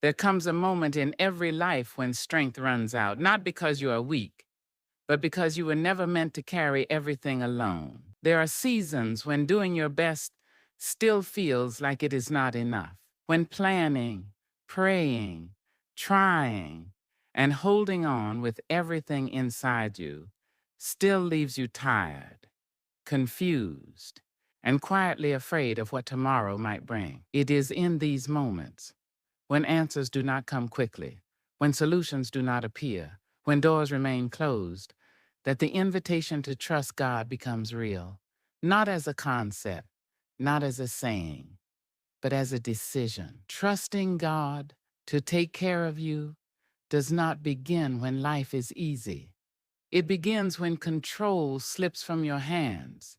There comes a moment in every life when strength runs out, not because you are weak, but because you were never meant to carry everything alone. There are seasons when doing your best still feels like it is not enough. When planning, praying, trying, and holding on with everything inside you still leaves you tired, confused, and quietly afraid of what tomorrow might bring. It is in these moments, when answers do not come quickly, when solutions do not appear, when doors remain closed, that the invitation to trust God becomes real, not as a concept, not as a saying, but as a decision. Trusting God to take care of you does not begin when life is easy. It begins when control slips from your hands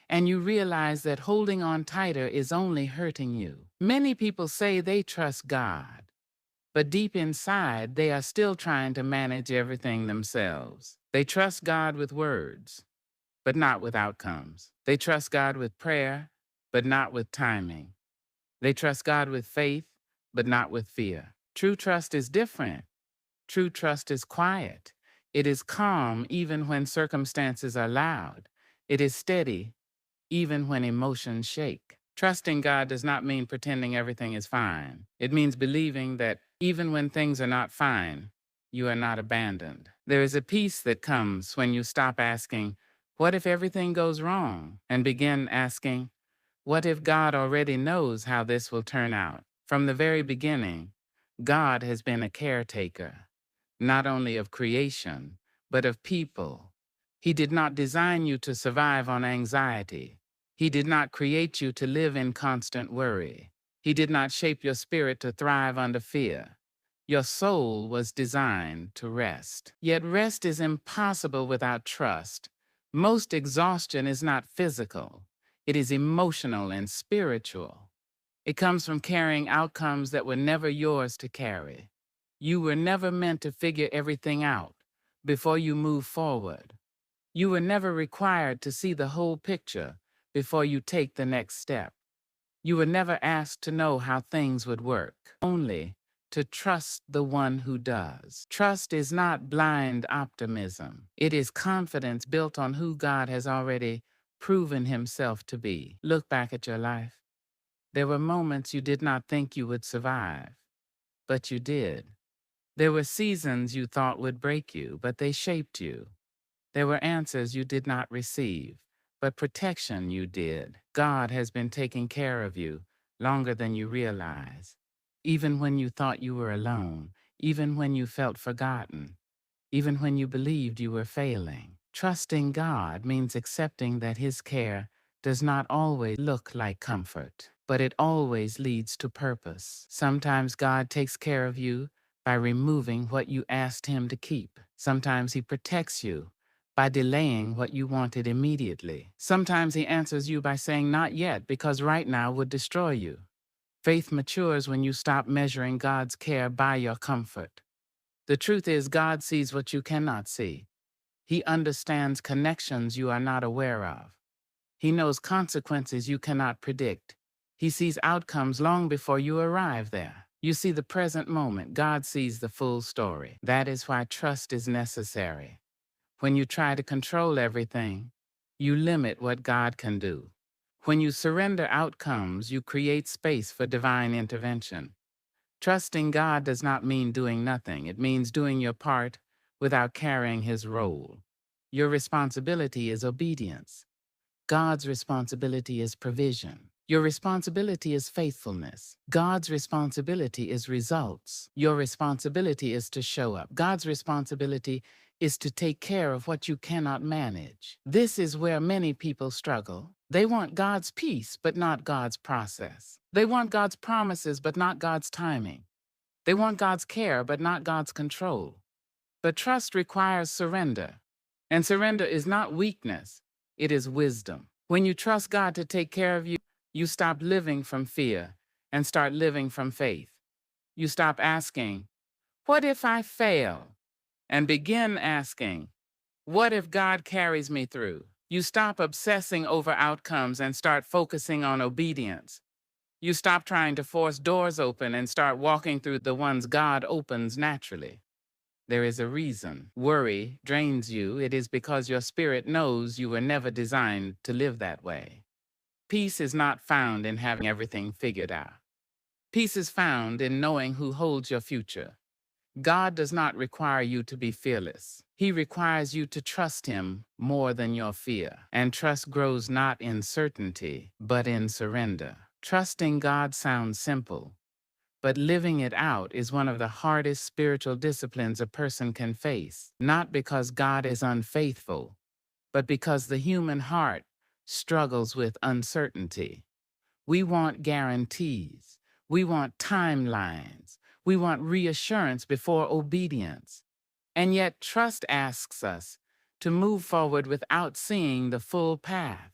and you realize that holding on tighter is only hurting you. Many people say they trust God, but deep inside, they are still trying to manage everything themselves. They trust God with words, but not with outcomes. They trust God with prayer, but not with timing. They trust God with faith, but not with fear. True trust is different. True trust is quiet. It is calm even when circumstances are loud. It is steady even when emotions shake. Trusting God does not mean pretending everything is fine. It means believing that even when things are not fine, you are not abandoned. There is a peace that comes when you stop asking, "What if everything goes wrong?" and begin asking, "What if God already knows how this will turn out?" From the very beginning, God has been a caretaker, not only of creation, but of people. He did not design you to survive on anxiety. He did not create you to live in constant worry. He did not shape your spirit to thrive under fear. Your soul was designed to rest. Yet rest is impossible without trust. Most exhaustion is not physical. It is emotional and spiritual. It comes from carrying outcomes that were never yours to carry. You were never meant to figure everything out before you move forward. You were never required to see the whole picture before you take the next step. You were never asked to know how things would work, only to trust the one who does. Trust is not blind optimism. It is confidence built on who God has already proven himself to be. Look back at your life. There were moments you did not think you would survive, but you did. There were seasons you thought would break you, but they shaped you. There were answers you did not receive, but protection you did. God has been taking care of you longer than you realize. Even when you thought you were alone, even when you felt forgotten, even when you believed you were failing. Trusting God means accepting that His care does not always look like comfort, but it always leads to purpose. Sometimes God takes care of you by removing what you asked Him to keep. Sometimes He protects you by delaying what you wanted immediately. Sometimes He answers you by saying not yet because right now would destroy you. Faith matures when you stop measuring God's care by your comfort. The truth is, God sees what you cannot see. He understands connections you are not aware of. He knows consequences you cannot predict. He sees outcomes long before you arrive there. You see the present moment. God sees the full story. That is why trust is necessary. When you try to control everything, you limit what God can do. When you surrender outcomes, you create space for divine intervention. Trusting God does not mean doing nothing. It means doing your part without carrying His role. Your responsibility is obedience. God's responsibility is provision. Your responsibility is faithfulness. God's responsibility is results. Your responsibility is to show up. God's responsibility is to take care of what you cannot manage. This is where many people struggle. They want God's peace, but not God's process. They want God's promises, but not God's timing. They want God's care, but not God's control. But trust requires surrender. And surrender is not weakness, it is wisdom. When you trust God to take care of you, you stop living from fear and start living from faith. You stop asking, "What if I fail?" and begin asking, "What if God carries me through?" You stop obsessing over outcomes and start focusing on obedience. You stop trying to force doors open and start walking through the ones God opens naturally. There is a reason. Worry drains you. It is because your spirit knows you were never designed to live that way. Peace is not found in having everything figured out. Peace is found in knowing who holds your future. God does not require you to be fearless. He requires you to trust Him more than your fear. And trust grows not in certainty, but in surrender. Trusting God sounds simple, but living it out is one of the hardest spiritual disciplines a person can face. Not because God is unfaithful, but because the human heart struggles with uncertainty. We want guarantees. We want timelines. We want reassurance before obedience. And yet, trust asks us to move forward without seeing the full path.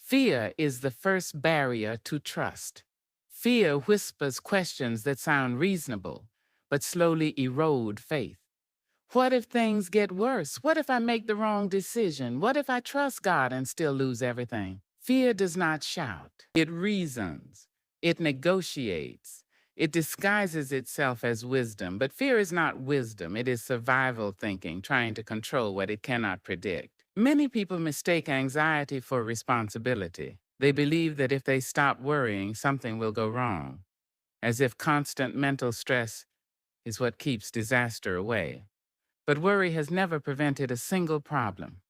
Fear is the first barrier to trust. Fear whispers questions that sound reasonable, but slowly erode faith. What if things get worse? What if I make the wrong decision? What if I trust God and still lose everything? Fear does not shout. It reasons. It negotiates. It disguises itself as wisdom. But fear is not wisdom. It is survival thinking, trying to control what it cannot predict. Many people mistake anxiety for responsibility. They believe that if they stop worrying, something will go wrong, as if constant mental stress is what keeps disaster away. But worry has never prevented a single problem.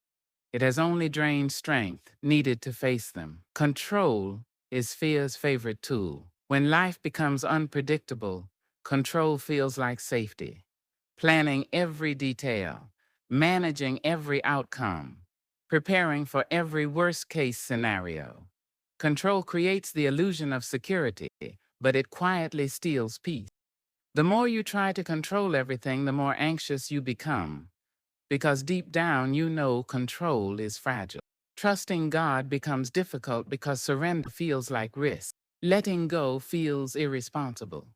It has only drained strength needed to face them. Control is fear's favorite tool. When life becomes unpredictable, control feels like safety. Planning every detail, managing every outcome, preparing for every worst-case scenario. Control creates the illusion of security, but it quietly steals peace. The more you try to control everything, the more anxious you become, because deep down you know control is fragile. Trusting God becomes difficult because surrender feels like risk. Letting go feels irresponsible.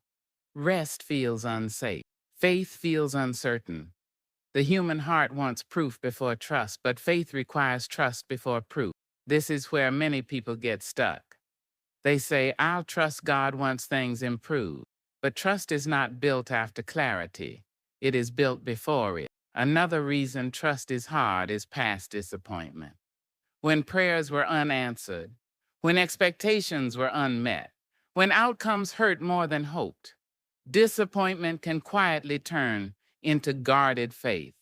Rest feels unsafe. Faith feels uncertain. The human heart wants proof before trust, but faith requires trust before proof. This is where many people get stuck. They say, I'll trust God once things improve. But trust is not built after clarity. It is built before it. Another reason trust is hard is past disappointment. When prayers were unanswered, when expectations were unmet, when outcomes hurt more than hoped, disappointment can quietly turn into guarded faith.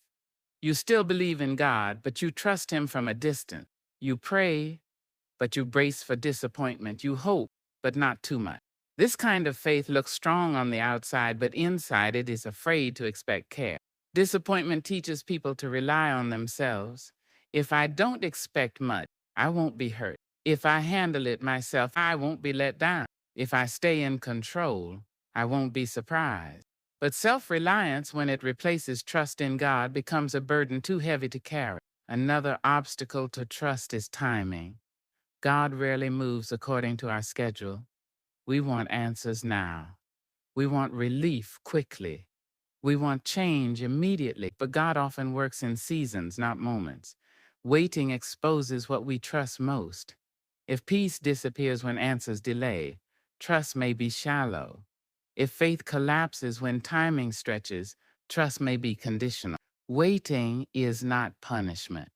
You still believe in God, but you trust Him from a distance. You pray, but you brace for disappointment. You hope, but not too much. This kind of faith looks strong on the outside, but inside it is afraid to expect care. Disappointment teaches people to rely on themselves. If I don't expect much, I won't be hurt. If I handle it myself, I won't be let down. If I stay in control, I won't be surprised. But self-reliance, when it replaces trust in God, becomes a burden too heavy to carry. Another obstacle to trust is timing. God rarely moves according to our schedule. We want answers now. We want relief quickly. We want change immediately, but God often works in seasons, not moments. Waiting exposes what we trust most. If peace disappears when answers delay, trust may be shallow. If faith collapses when timing stretches, trust may be conditional. Waiting is not punishment.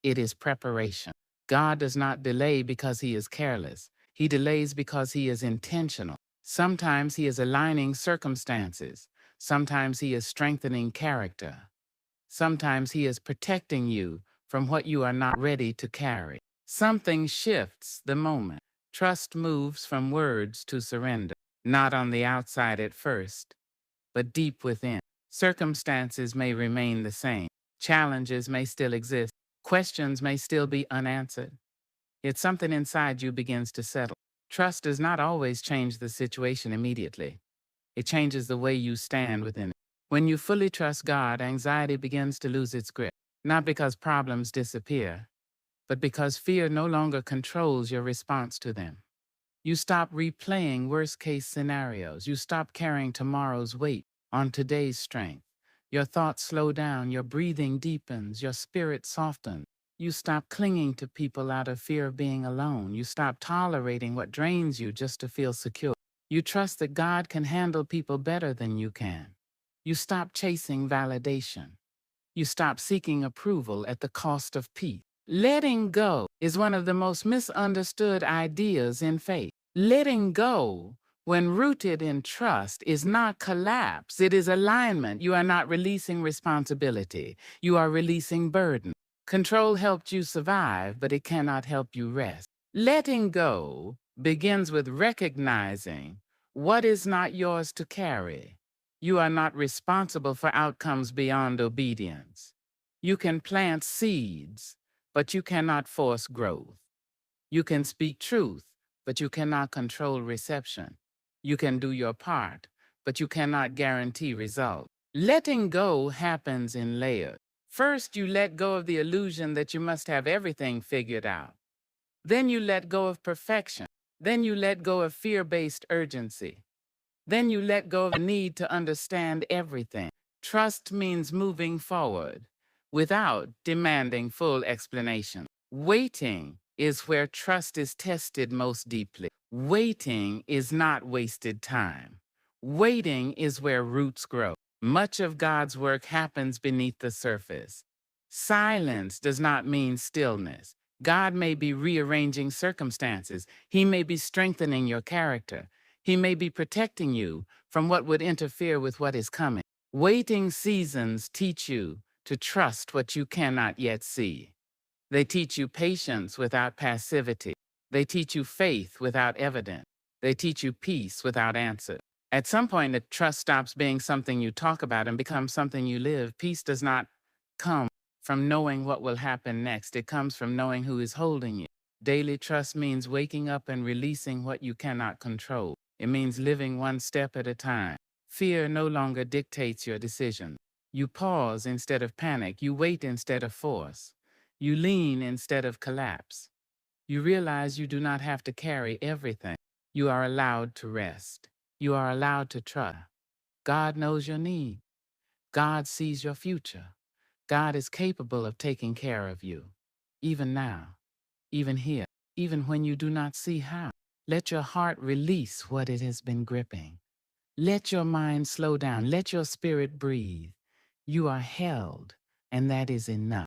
It is preparation. God does not delay because He is careless. He delays because He is intentional. Sometimes He is aligning circumstances. Sometimes He is strengthening character. Sometimes He is protecting you from what you are not ready to carry. Something shifts the moment. Trust moves from words to surrender, not on the outside at first, but deep within. Circumstances may remain the same. Challenges may still exist. Questions may still be unanswered. Yet something inside you begins to settle. Trust does not always change the situation immediately. It changes the way you stand within it. When you fully trust God, anxiety begins to lose its grip, not because problems disappear, but because fear no longer controls your response to them. You stop replaying worst-case scenarios. You stop carrying tomorrow's weight on today's strength. Your thoughts slow down, your breathing deepens, your spirit softens. You stop clinging to people out of fear of being alone. You stop tolerating what drains you just to feel secure. You trust that God can handle people better than you can. You stop chasing validation. You stop seeking approval at the cost of peace. Letting go is one of the most misunderstood ideas in faith. Letting go, when rooted in trust, is not collapse, it is alignment. You are not releasing responsibility, you are releasing burden. Control helped you survive, but it cannot help you rest. Letting go begins with recognizing what is not yours to carry. You are not responsible for outcomes beyond obedience. You can plant seeds, but you cannot force growth. You can speak truth, but you cannot control reception. You can do your part, but you cannot guarantee results. Letting go happens in layers. First, you let go of the illusion that you must have everything figured out. Then you let go of perfection. Then you let go of fear-based urgency. Then you let go of the need to understand everything. Trust means moving forward without demanding full explanation. Waiting is where trust is tested most deeply. Waiting is not wasted time. Waiting is where roots grow. Much of God's work happens beneath the surface. Silence does not mean stillness. God may be rearranging circumstances. He may be strengthening your character. He may be protecting you from what would interfere with what is coming. Waiting seasons teach you to trust what you cannot yet see. They teach you patience without passivity. They teach you faith without evidence. They teach you peace without answer. At some point, the trust stops being something you talk about and becomes something you live. Peace does not come from knowing what will happen next. It comes from knowing who is holding you. Daily trust means waking up and releasing what you cannot control. It means living one step at a time. Fear no longer dictates your decisions. You pause instead of panic. You wait instead of force. You lean instead of collapse. You realize you do not have to carry everything. You are allowed to rest. You are allowed to trust. God knows your need. God sees your future. God is capable of taking care of you, even now, even here, even when you do not see how. Let your heart release what it has been gripping. Let your mind slow down. Let your spirit breathe. You are held, and that is enough.